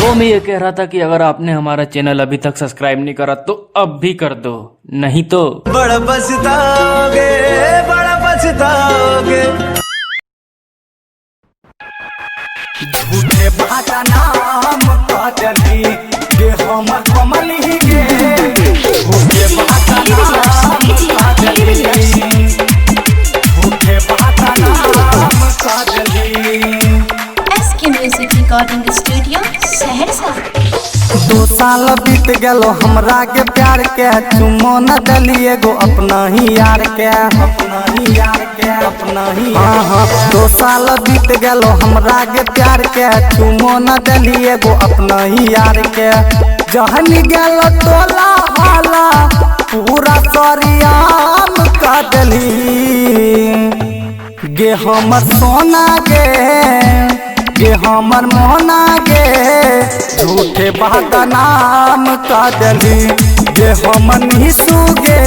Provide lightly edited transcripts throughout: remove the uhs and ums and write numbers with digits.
वो मैं ये कह रहा था कि अगर आपने हमारा चैनल अभी तक सब्सक्राइब नहीं करा तो अब भी कर दो, नहीं तो बड़ा पछताओगे, बड़ा पछताओगे। झूठे बाटा नाम काटली गे हमर कमली गे। झूठे बाटा नाम काटली, झूठे बाटा नाम काटली। SK Music Recording Studio, Saharsa. 2 साल बीत गलो हमरा के प्यार के, चुमो न दलिए गो अपना ही यार के, अपना ही यार के, अपना ही। हाँ 2 साल बीत गलो हमरा के प्यार के, चुमो न दलिए गो अपना ही यार के। जहन गेलो टोला हाला पूरा सरियाम का दली गे हमर सोना गे हमर मोहना गे। झूठे बाटा नाम काटली गे हमर निसू गे।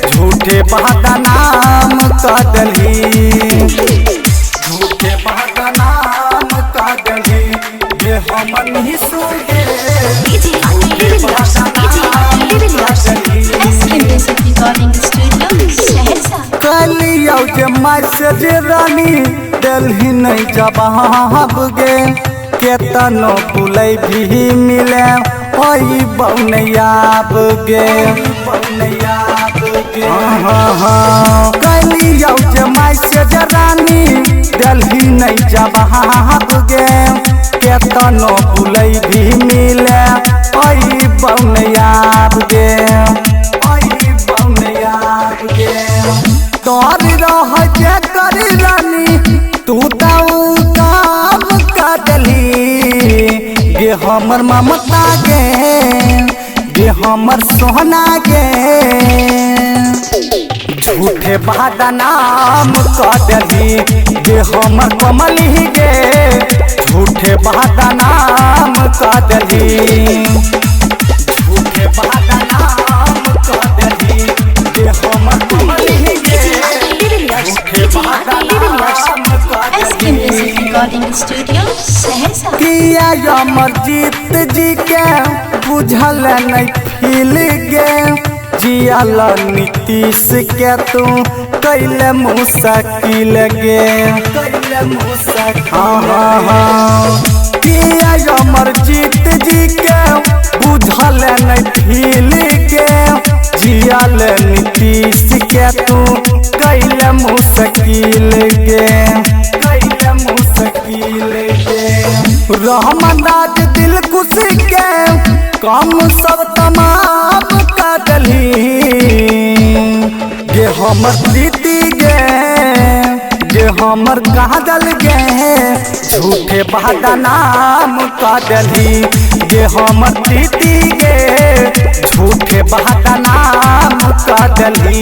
झूठे बाटा नाम काटली, झूठे बाटा नाम काटली गे हमर निसू गे। SK Music Recording Studio, Saharsa. कलियो जे मैसेज रानी दिल्ली नहीं जवाब गे। केतनो बुलै भी मिले ओई बौनयाब गे, बौनयाब गे। हाँ कलियो जे मैसेज रानी दिल्ली नहीं जवाब गे। केतनो बुलै भी मिले ओई बौनयाब गे, ओई बौनयाब गे। तोर रह जे करी रानी तू दाऊ काम काटली गे हमर ममता गे हमर सोहना गे। झूठे बाटा नाम काटली गे हमर कमली गे। झूठे बाटा नाम काटली, झूठे बाटा नाम काटली गे हमर कमली गे। झूठे बाटा नाम SK Music Recording Studio, Saharsa. किया अमरजीत जी के बुझल नहीं फील गे। जियाल नीतीश के तू कैले मुश्किल गे, कैले मुश्किल। हाँ किया अमरजीत जी के बुझल नहीं फील गे। जियाल नीतीश के तू कैले मुश्किल गे, कैले मुश्किल गे। रहमनाज दिल खुशी के काम सब तमाम काटली गे हमर प्रीति गे हमर काजल गे। झूठे बाटा नाम काटली गे हमर प्रीति गे। झूठे बाटा नाम काटली।